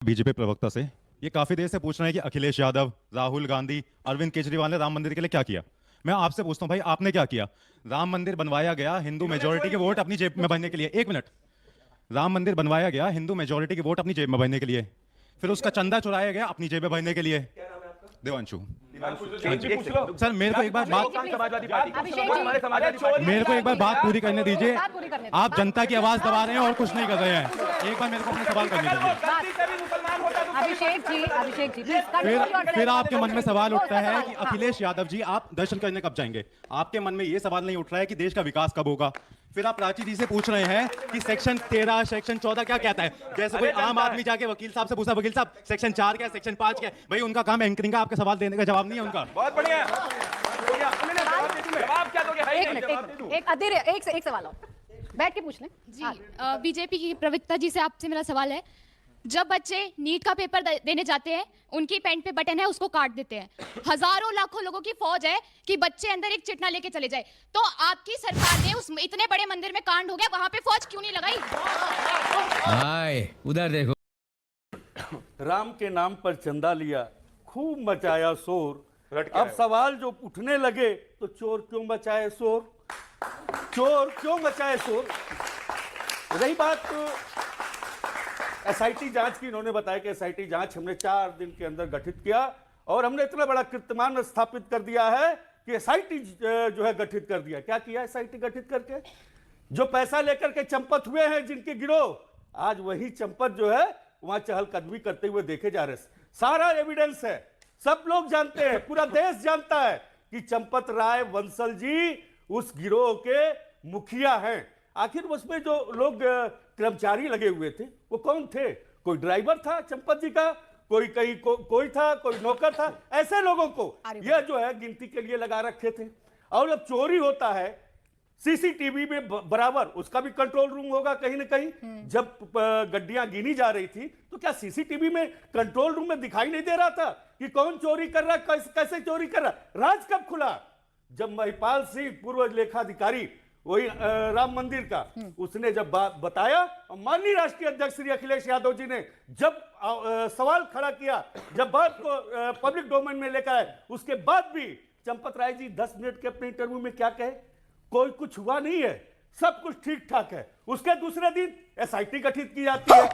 BJP प्रवक्ता से ये काफी देर से पूछ रहे हैं कि अखिलेश यादव, राहुल गांधी, अरविंद केजरीवाल ने राम मंदिर के लिए क्या किया। मैं आपसे पूछता हूं भाई, आपने क्या किया? राम मंदिर बनवाया गया हिंदू मेजोरिटी के वोट अपनी जेब में भरने के लिए। एक मिनट। राम मंदिर बनवाया गया हिंदू मेजोरिटी के वोट अपनी जेब में भरने के लिए, फिर उसका चंदा चुराया गया अपनी जेब में भरने के लिए। देवांशु सर, मेरे को एक बार बात पूरी करने दीजिए। आप जनता की आवाज दबा रहे हैं और कुछ नहीं कर रहे हैं। एक बार मेरे को अपने सवाल करने दीजिए। अभिषेक जी फिर आपके मन में सवाल उठता है कि अखिलेश यादव जी आप दर्शन करने कब जाएंगे? आपके मन में ये सवाल नहीं उठ रहा है कि देश का विकास कब होगा? फिर आप प्राची जी से पूछ रहे हैं कि सेक्शन 13 सेक्शन 14 क्या कहता है। जैसे कोई आम आदमी जाके वकील साहब से पूछा, वकील साहब सेक्शन 4 क्या, सेक्शन 5 क्या? भाई उनका काम एंकरिंग का, आपके सवाल देने का जवाब नहीं है उनका। बहुत बढ़िया। जवाब क्या दोगे? एक सवाल और बैठ के पूछ लें जी। बीजेपी की प्रवक्ता जी से आपसे मेरा सवाल है, जब बच्चे नीट का पेपर देने जाते हैं, उनकी पैंट पे बटन है उसको काट देते हैं। हजारों लाखों लोगों की फौज है कि बच्चे अंदर एक चिट्ठा लेके चले जाए, तो आपकी सरकार ने उस इतने बड़े मंदिर में कांड हो गया, वहां पे फौज क्यों नहीं लगाई? हाय उधर देखो। राम के नाम पर चंदा लिया, खूब मचाया शोर। अब सवाल जो उठने लगे तो चोर क्यों मचाए शोर, चोर क्यों मचाए शोर। रही बात एसआईटी जांच की, इन्होंने बताया कि एसआईटी जांच हमने 4 दिन के अंदर गठित किया और हमने इतना बड़ा कीर्तिमान स्थापित कर दिया है कि एसआईटी जो है गठित कर दिया। क्या किया एसआईटी गठित करके? जो पैसा लेकर के चंपत हुए हैं जिनके गिरोह, आज वही चंपत जो है वहां चहलकदमी करते हुए देखे जा रहे हैं। सारा एविडेंस है, सब लोग जानते हैं, पूरा देश जानता है कि चंपत राय बंसल जी उस गिरोह के मुखिया हैं। आखिर उसमें जो लोग कर्मचारी लगे हुए थे वो कौन थे? कोई ड्राइवर था चंपत जी का, कोई कहीं कोई था, कोई नौकर था। ऐसे लोगों को यह जो है गिनती के लिए लगा रखे थे। और जब चोरी होता है सीसीटीवी में बराबर उसका भी कंट्रोल रूम होगा कहीं ना कहीं। जब गड्डियां गिनी जा रही थी तो क्या सीसीटीवी में कंट्रोल रूम में दिखाई नहीं दे रहा था कि कौन चोरी कर रहा है, कैसे चोरी कर रहा है? राज कब खुला? जब महिपाल सिंह पूर्व लेखाधिकारी वही राम मंदिर का, उसने जब बात बताया, माननीय राष्ट्रीय अध्यक्ष श्री अखिलेश यादव जी ने जब सवाल खड़ा किया, जब बात को पब्लिक डोमेन में लेकर आए, उसके बाद भी चंपत राय जी 10 मिनट के अपने इंटरव्यू में क्या कहे? कोई कुछ हुआ नहीं है, सब कुछ ठीक ठाक है। उसके दूसरे दिन एसआईटी गठित की जाती है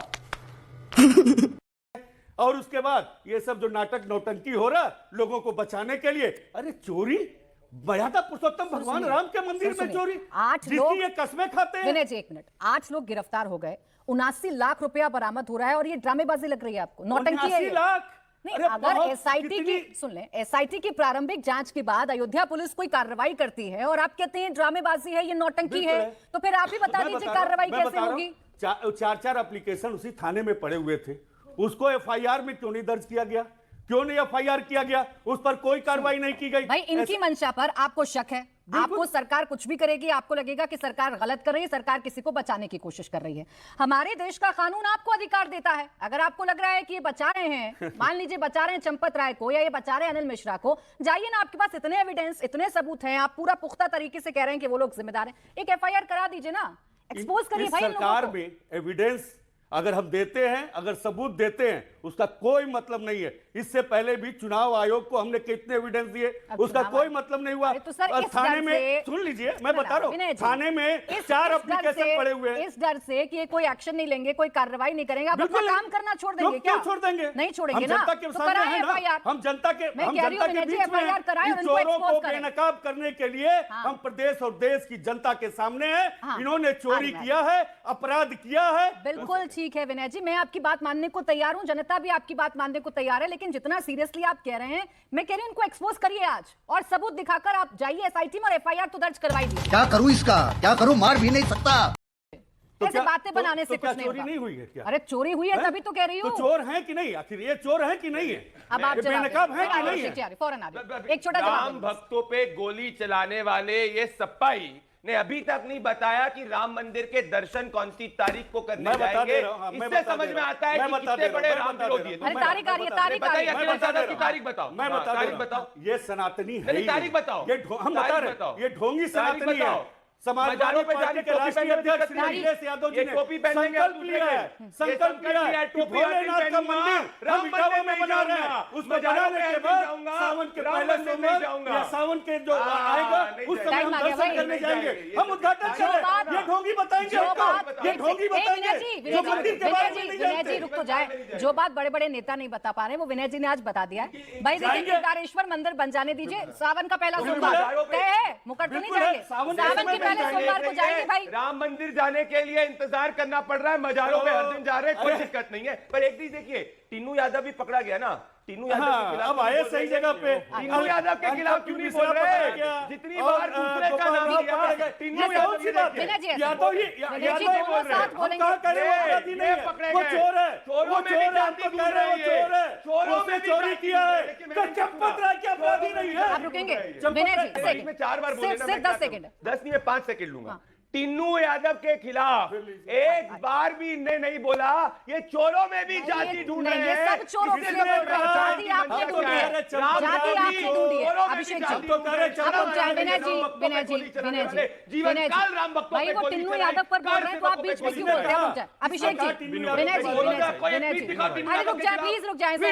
और उसके बाद ये सब जो नाटक नौटंकी हो रहा लोगों को बचाने के लिए। अरे चोरी, मर्यादा पुरुषोत्तम भगवान राम के मंदिर में चोरी, 8 लोग ये कस्में खाते हैं। विनय जी एक मिनट, 8 लोग गिरफ्तार हो गए, 79 लाख रुपया बरामद हो रहा है और ये ड्रामेबाजी लग रही है आपको, नौटंकी है ये। 79 लाख नहीं, अगर एसआईटी की सुन लें, एसआईटी की प्रारंभिक जांच के बाद अयोध्या पुलिस कोई कार्रवाई करती है और आप कहते हैं ड्रामेबाजी है, ये नौटंकी है, तो फिर आप ही बता दीजिए कार्रवाई कैसे होगी? 4 एप्लीकेशन उसी थाने में पड़े हुए थे, उसको एफआईआर में क्यों नहीं दर्ज किया गया? क्यों नहीं एफआईआर किया गया? उस पर कोई कार्रवाई नहीं की गई। भाई इनकी मंशा पर आपको शक है, आपको सरकार कुछ भी करेगी, आपको लगेगा कि सरकार गलत कर रही है, सरकार किसी को बचाने की कोशिश कर रही है। हमारे देश का कानून आपको अधिकार देता है, अगर आपको लग रहा है कि ये बचा रहे हैं, मान लीजिए बचा रहे हैं चंपत राय को या ये बचा रहे हैं अनिल मिश्रा को, जाइए ना, आपके पास इतने एविडेंस, इतने सबूत हैं, आप पूरा पुख्ता तरीके से कह रहे हैं कि वो लोग जिम्मेदार हैं, एक एफआईआर करा दीजिए ना, एक्सपोज करिए भाई। सरकार में एविडेंस अगर हम देते हैं, अगर सबूत देते हैं, उसका कोई मतलब नहीं है। इससे पहले भी चुनाव आयोग को हमने कितने एविडेंस दिए, उसका कोई मतलब नहीं हुआ। तो सर, और थाने में सुन लीजिए, मैं बता रहा हूँ, थाने में 4 एप्लीकेशन पड़े हुए हैं। इस डर से कि ये कोई एक्शन नहीं लेंगे, कोई कार्रवाई नहीं करेंगे, आप अपना काम करना छोड़ देंगे क्या? छोड़ देंगे? नहीं छोड़ेंगे ना, जनता के सामने है ना, हम जनता के बीच में हैं। चोरों को बेनकाब करने के लिए हम प्रदेश और देश की जनता के सामने हैं। इन्होंने चोरी किया है, अपराध किया है। बिल्कुल ठीक है विनय जी, मैं आपकी बात मानने को तैयार हूं, जनता भी आपकी बात मानने को तैयार है, लेकिन जितना सीरियसली आप कह रहे हैं, मैं कह रही हूं उनको एक्सपोज करिए आज और सबूत दिखाकर आप जाइए एसआईटी में और एफआईआर तो दर्ज करवाई दीजिए। क्या करूं इसका, क्या करूं, मार भी नहीं सकता। ऐसे बातें बनाने से कुछ नहीं चोरी नहीं हुई है क्या? अरे चोरी हुई है तभी तो कह रही हूँ। तो चोर हैं कि नहीं? आखिर ये चोर हैं कि नहीं है? अब आप बेनकाब हैं कि नहीं है? फौरन एक छोटा राम भक्तों पे गोली चलाने वाले ये सप्पाई ने अभी तक नहीं बताया कि राम मंदिर के दर्शन कौन सी तारीख को करने जाएंगे। इससे समझ में आता है कि कितने बड़े राम विरोधी हैं। तारीख आ रही है, तारीख आ रही है, तारीख बताओ, मैं बता तारीख बताओ। ये सनातनी है, तारीख बताओ, ये हम बता रहे हैं, ये ढोंगी सनातनी है। समाजवादी मजारों पे पार्टी जाने के टोपी राष्ट्रीय पहनने की अध्यक्ष दिक्कत श्री नहीं। अखिलेश यादव जी ये ने टोपी पहनेंगे संकल्प आप लिया है, ये संकल्प लिया है कि टोपी भोलेनाथ का मंदिर राम हम इटावा मंदिर में नहीं बना रहे हैं, जाऊंगा, उसमें मजारों बनाने पे के नहीं बाद जाऊंगा, सावन के राम पहले मंदिर नहीं सोमवार जाऊंगा। या सावन के जो आएगा नहीं उस समय जाएंगे। हम टाइम आ गया दर्शन भाई। करने नहीं जाएंगे, जाएंगे। हम उद्घाटन जो करें, बात- ये ढोंगी बताएंगे, जो बात ये ढोंगी बताएंगे जो मंदिर के बारे में नहीं विनय जी जानते। रुक तो जाए। जो बात बड़े बड़े नेता नहीं बता पा रहे वो विनय जी ने आज बता दिया है। भाई देखिए जाएंगे। केदारेश्वर मंदिर बन जाने दीजिए, सावन का पहला बिल्कुल सोमवार है। तय है, मुकर तो नहीं बिल्कुल है। जाएंगे, सावन सावन में के पहले जाएंगे। सोमवार को जाएंगे भाई। राम मंदिर जाने के लिए इंतजार करना पड़ रहा है, मजारों पे हर दिन जा रहे हैं, कोई अरे। दिक्कत नहीं है। पर एक चीज देखिए, टीनू यादव भी पकड़ा गया ना, टीनू यादव के हाँ, खिलाफ अब क्यों आए नहीं बोल सही रहे? जगह पे। टीनू यादव के खिलाफ क्यों नहीं बोल रहे? जितनी बार दूसरे का नाम लिया, टीनू ये यादव कौन सी की बात देखिए। विनय जी ऐसे या तो बोल- ये विनय या जी तो ये दोनों बोल रहे साथ हैं, हम बोलेंगे। कहाँ कह रहे हैं वो अपराधी नहीं है, पकड़े वो गए। चोर है, चोरों वो में भी चोर है, जाति हम तो ढूंढ कह रहे हैं वो रही है। चोर है, चोरों उसने में भी चोरी जाति किया है, लेकिन क्या मैंने चंपत राय क्या अपराधी नहीं है? आप रुकेंगे चंपत विनय राय जी क्या भाई, सेकंड में 4 बार बोले ना, सिर्फ मैं 10 क्या सेकंड करूं? 10 नहीं, मैं 5 सेकंड लूंगा। टीनू यादव के खिलाफ एक बार भी इनने नहीं बोला ये चोरों में भी जाति ढूंढ रहे नहीं, हैं। ये सब चोरों के लिए बोल रहे हैं। जाति आपने ढूंढी है, जाति आपने ढूंढी है। अभिषेक जी तो कह रहे हैं, आप रुक जाए विनय जी, विनय जी, विनय जी, विनय जी, भाई वो टिन्नू यादव पर बोल रहे हैं तो आप बीच में क्यों बोलते हैं? रुक जाए अभिषेक जी, विनय जी, विनय जी, अरे रुक जाए प्लीज, रुक जाए सर।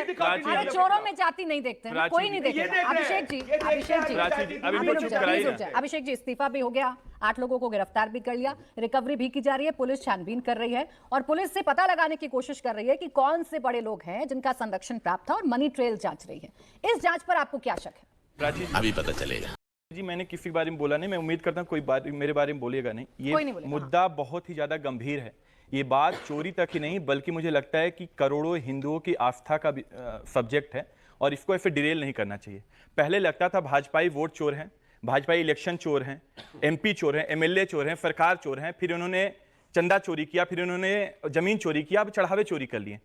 अरे चोरों में जाति नहीं देखते हैं, कोई नहीं देखेगा। अभिषेक जी, अभिषेक जी, अभी रुक जाए, प्लीज रुक जाए। अभिषेक जी इस्तीफा भी हो गया, 8 लोगों को गिरफ्तार भी कर लिया, रिकवरी भी की जा रही है, पुलिस छानबीन कर रही है और पुलिस से पता लगाने की कोशिश कर रही है कि कौन से बड़े लोग हैं जिनका संरक्षण प्राप्त था और मनी ट्रेल जांच रही है। इस जांच पर आपको क्या शक है? प्राची अभी पता चलेगा। जी, मैंने किसी के बारे में बोला नहीं, मैं उम्मीद करता हूँ कोई बात मेरे बारे में बोलेगा नहीं। कोई नहीं ये बोलेगा, मुद्दा बहुत ही ज्यादा गंभीर है। ये बात चोरी तक ही नहीं बल्कि मुझे लगता है कि करोड़ों हिंदुओं की आस्था का सब्जेक्ट है और इसको ऐसे डिरेल नहीं करना चाहिए। पहले लगता था भाजपाई वोट चोर हैं, भाजपाई इलेक्शन चोर हैं, एमपी चोर हैं, एमएलए चोर हैं, सरकार चोर हैं, फिर उन्होंने चंदा चोरी किया, फिर उन्होंने जमीन चोरी किया, अब चढ़ावे चोरी कर लिए।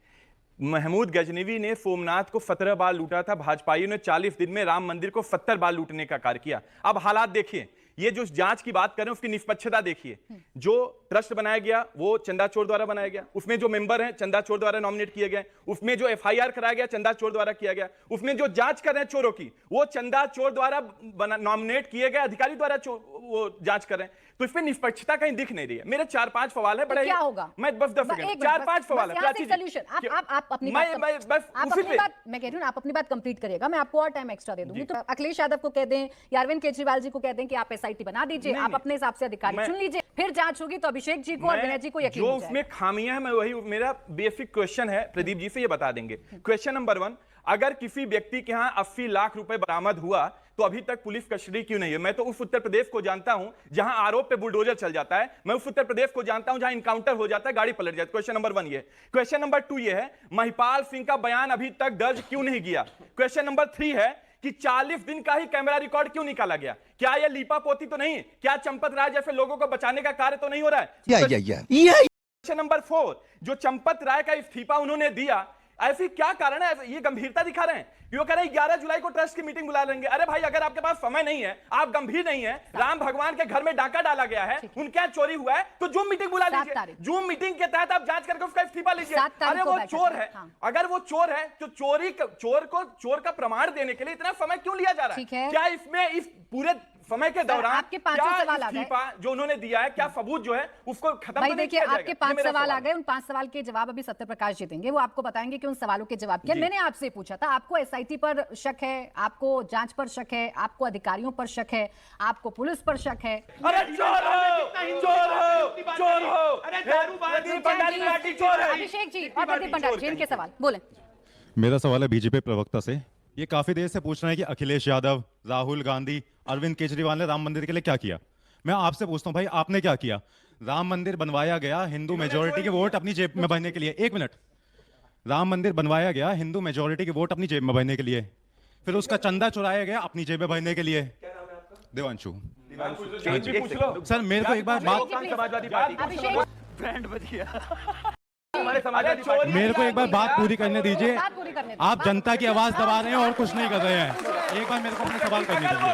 महमूद गजनवी ने सोमनाथ को 17 बार लूटा था, भाजपाइयों ने 40 दिन में राम मंदिर को 70 बार लूटने का कार्य किया। अब हालात देखिए, ये जो जांच की बात करें उसकी निष्पक्षता देखिए। जो ट्रस्ट बनाया गया वो चंदा चोर द्वारा बनाया गया, उसमें जो मेंबर हैं चंदा चोर द्वारा नॉमिनेट किए गए, उसमें जो एफआईआर कराया गया चंदा चोर द्वारा किया गया, उसमें जो जांच कर रहे हैं चोरों की वो चंदा चोर द्वारा नॉमिनेट किए गए अधिकारी द्वारा वो जांच कर रहे हैं। तो इसमें निष्पक्षता कहीं दिख नहीं रही है। मेरे 4-5 सवाल है, बड़े क्या होगा? मैं बस 10 सेकंड 4-5 सवाल है। सोल्यूशन आप अपनी मैं बस आप उसी अपनी पे बात, मैं कह रही हूँ आप अपनी बात कंप्लीट करिएगा, मैं आपको और टाइम एक्स्ट्रा दे दूंगी। तो अखिलेश यादव को कह दें या अरविंद केजरीवाल जी को कह दें कि आप एसआईटी बना दीजिए, आप अपने हिसाब से अधिकारी चुन लीजिए, फिर जांच होगी तो अभिषेक जी को और विनय जी को यकीन जो हो जाएगा। उसमें खामियां हैं मैं वही मेरा बेसिक क्वेश्चन है, प्रदीप जी से ये बता देंगे। क्वेश्चन नंबर 1, अगर किसी व्यक्ति के यहाँ 80 लाख रुपए बरामद हुआ तो अभी तक पुलिस कस्टडी क्यों नहीं है? मैं तो उस उत्तर प्रदेश को जानता हूं जहां आरोप पे बुलडोजर चल जाता है, मैं उस उत्तर प्रदेश को जानता हूं जहां इनकाउंटर हो जाता है, गाड़ी पलट जाती है। क्वेश्चन नंबर 1 ये। क्वेश्चन नंबर 2 ये है, महिपाल सिंह का बयान अभी तक दर्ज क्यों नहीं किया? क्वेश्चन नंबर 3 है कि 40 दिन का ही कैमरा रिकॉर्ड क्यों निकाला गया? क्या यह लीपापोती तो नहीं? क्या चंपत राय जैसे लोगों को बचाने का कार्य तो नहीं हो रहा है? क्वेश्चन नंबर 4, जो चंपत राय का इस्तीफा उन्होंने दिया, ऐसी क्या कारण है? ये गंभीरता दिखा रहे हैं। वो कह रहे हैं 11 जुलाई को ट्रस्ट की मीटिंग बुला लेंगे। अरे भाई, अगर आपके पास समय नहीं है, आप गंभीर नहीं है, राम भगवान के घर में डाका डाला गया है, उनके यहाँ चोरी हुआ है, तो जूम मीटिंग बुला लीजिए। जूम मीटिंग के तहत आप जांच करके उसका इस्तीफा लीजिए। अरे वो चोर है, अगर वो चोर है तो चोर का प्रमाण देने के लिए इतना समय क्यों लिया जा रहा है? क्या इसमें इस पूरे समय के दौरान आपके 5 सवाल आ गए जो उन्होंने दिया है, क्या सबूत जो है उसको खत्म भाई तो नहीं देखिए, किया आपके जाएगा? 5 सवाल आ गए, उन 5 सवाल के जवाब अभी सत्यप्रकाश जी देंगे, वो आपको बताएंगे कि उन सवालों के जवाब क्या। मैंने आपसे पूछा था, आपको एसआईटी पर शक है, आपको जांच पर शक है, आपको अधिकारियों पर शक है, आपको पुलिस पर शक है। अरे चोर हो, चोर हो, चोर हो, अरे दारूबाज प्रदीप भंडारी पार्टी चोर है। अभिषेक जी और प्रदीप भंडारी जी, इनके सवाल बोले। मेरा सवाल है बीजेपी प्रवक्ता से। ये काफी देर से पूछ रहे हैं कि अखिलेश यादव, राहुल गांधी, अरविंद केजरीवाल ने राम मंदिर के लिए क्या किया। मैं आपसे पूछता हूं भाई, आपने क्या किया? राम मंदिर बनवाया गया हिंदू मेजोरिटी के वोट अपनी जेब में भरने के लिए। 1 मिनट। राम मंदिर बनवाया गया हिंदू मेजोरिटी के वोट अपनी जेब में भरने के लिए, फिर उसका चंदा चुराया गया अपनी जेब में भरने के लिए। देवांशु सर, मेरे को एक बार बात समाजवादी पार्टी अभिषेक हमारे समाजवादी पार्टी मेरे को एक बार बात पूरी करने दीजिए। बात पूरी करने दीजिए। आप जनता की आवाज दबा रहे हैं और कुछ नहीं कर रहे हैं। एक बार मेरे को अपने सवाल करने दीजिए।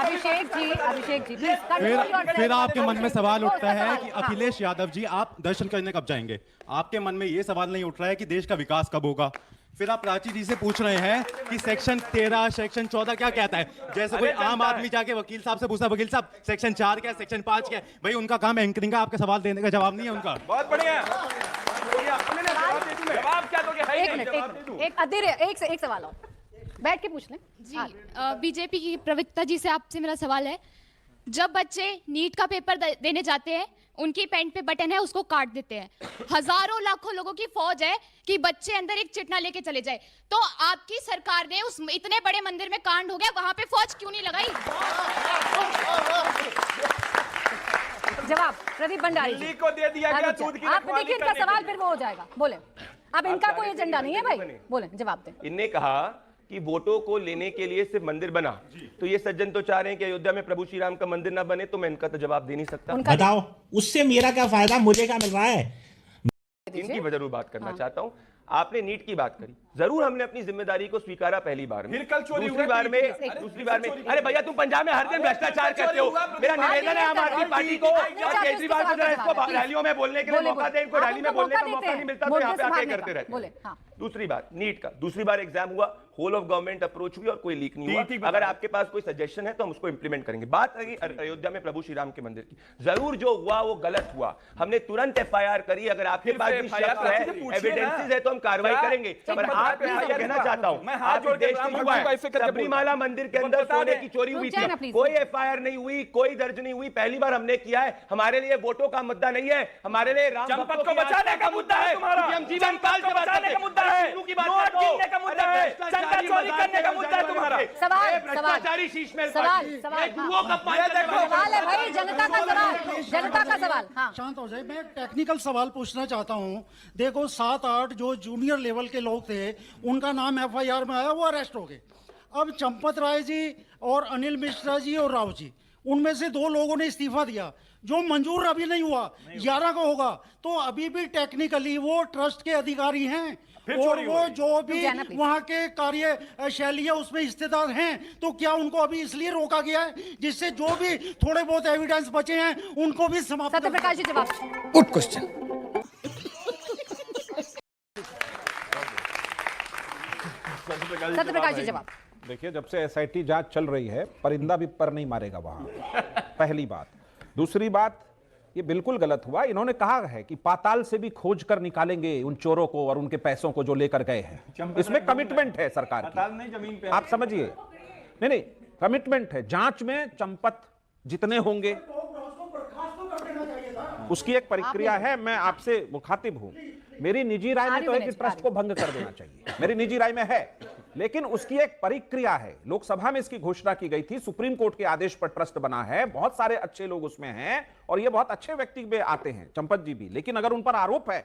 अभिषेक जी प्लीज। फिर आपके मन में सवाल उठता है कि अखिलेश यादव जी, आप दर्शन करने कब जाएंगे? आपके मन में ये सवाल नहीं उठ रहा है कि देश का विकास कब होगा, फिर आप प्राची जी से पूछ रहे हैं कि सेक्शन 13 सेक्शन 14 क्या कहता है। जैसे कोई आम आदमी जाके वकील साहब से पूछता है, वकील साहब सेक्शन 4 क्या है, सेक्शन 5 क्या है। भाई उनका काम एंकरिंग का, आपके सवाल देने का जवाब नहीं है उनका। बहुत बढ़िया। जवाब क्या दोगे? एक मिनट, एक सवाल और बैठ के पूछ लें। जी बीजेपी की प्रवक्ता जी से आपसे मेरा सवाल है, जब बच्चे नीट का पेपर देने जाते हैं, उनकी पैंट पे बटन है उसको काट देते हैं, हजारों लाखों लोगों की फौज है कि बच्चे अंदर एक चिट ना लेके चले जाए, तो आपकी सरकार ने उस इतने बड़े मंदिर में कांड हो गया, वहां पे फौज क्यों नहीं लगाई? जवाब प्रदीप भंडारी दिल्ली को दे दिया गया दूध की आप रखवाली देखिए इनका करने के सवाल लिए। फिर वो हो जाएगा। बोले अब इनका कोई एजेंडा नहीं है भाई, बोले जवाब दें। इनने कहा कि वोटों को लेने के लिए सिर्फ मंदिर बना, तो ये सज्जन तो चाह रहे हैं कि अयोध्या में प्रभु श्री राम का मंदिर ना बने, तो मैं इनका तो जवाब दे नहीं सकता। बताओ उससे मेरा क्या फायदा, मुझे क्या मिल रहा है? इनकी जरूर बात करना चाहता हूं। आपने नीट की बात करी, जरूर हमने अपनी जिम्मेदारी को स्वीकारा पहली बार में, फिर कल चोरी दूसरी हुआ, बार में दूसरी बार में। अरे भैया तुम पंजाब में हर दिन भ्रष्टाचार करते हो। मेरा निवेदन है आम आदमी पार्टी को और केजरीवाल को जरा इसको रैलियों में बोलने के लिए मौका दें। इनको रैली में बोलने का मौका नहीं मिलता तो यहाँ पे आके करते रहते हैं। दूसरी बात नीट का, दूसरी बार एग्जाम हुआ, होल ऑफ गवर्नमेंट अप्रोच हुई और कोई लीक नहीं हुआ। अगर आपके पास कोई सजेशन है तो हम उसको इंप्लीमेंट करेंगे। बात रही अयोध्या में प्रभु श्री राम के मंदिर की, जरूर जो हुआ वो गलत हुआ, हमने तुरंत एफआईआर करी। अगर आपके पास भी शक है, एविडेंसेस है तो हम कार्रवाई करेंगे। पर आप कहना चाहता हूं, आप देश में हुआ है, सबरीमाला मंदिर के अंदर सोने की चोरी हुई थी, कोई एफआईआर नहीं हुई, कोई दर्ज नहीं हुई, पहली बार हमने किया है। हमारे लिए वोटों का मुद्दा नहीं है, हमारे लिए राम जनपद को बचाने का मुद्दा है तुम्हारा, हम जीवन काल से बचाने का मुद्दा है, नोट गिनने का मुद्दा है, चंदा चोरी करने का मुद्दा है तुम्हारा। भ्रष्टाचारी शीश में सवाल है भाई, जनता का सवाल। हाँ शांत हो जाए। मैं एक टेक्निकल सवाल पूछना चाहता हूँ। देखो 7-8 जो जूनियर लेवल के लोग थे, उनका नाम एफआईआर में आया, वो अरेस्ट हो गए। अब चंपत राय जी और अनिल मिश्रा जी और राव जी, उनमें से 2 लोगों ने इस्तीफा दिया, जो मंजूर अभी नहीं हुआ, 11 को होगा। तो अभी भी टेक्निकली वो ट्रस्ट के अधिकारी हैं और वो जो भी वहाँ के कार्यशैली है उसमें हिस्सेदार हैं। तो क्या उनको अभी इसलिए रोका गया है जिससे जो भी थोड़े बहुत एविडेंस बचे हैं उनको भी समाप्त? सत्यप्रकाश जी जवाब। Good question. सत्यप्रकाश जी जवाब। देखिए, जब से एसआईटी जांच चल रही है, परिंदा भी पर नहीं मारेगा वहां, पहली बात। दूसरी बात, ये बिल्कुल गलत हुआ। इन्होंने कहा है कि पाताल से भी खोज कर निकालेंगे उन चोरों को और उनके पैसों को जो लेकर गए हैं। इसमें कमिटमेंट है सरकार की, जमीन पे आप समझिए। नहीं, कमिटमेंट है। जांच में चंपत जितने होंगे उसकी एक प्रक्रिया है। मैं आपसे मुखातिब हूं। मेरी निजी राय में तो है कि ट्रस्ट को भंग कर देना चाहिए, मेरी निजी राय में है, लेकिन उसकी एक प्रक्रिया है। लोकसभा में इसकी घोषणा की गई थी, सुप्रीम कोर्ट के आदेश पर ट्रस्ट बना है, बहुत सारे अच्छे लोग उसमें हैं और ये बहुत अच्छे व्यक्ति में आते हैं, चंपत जी भी। लेकिन अगर उन पर आरोप है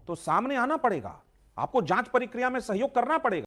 तो सामने आना पड़ेगा, आपको जांच प्रक्रिया में सहयोग करना पड़ेगा।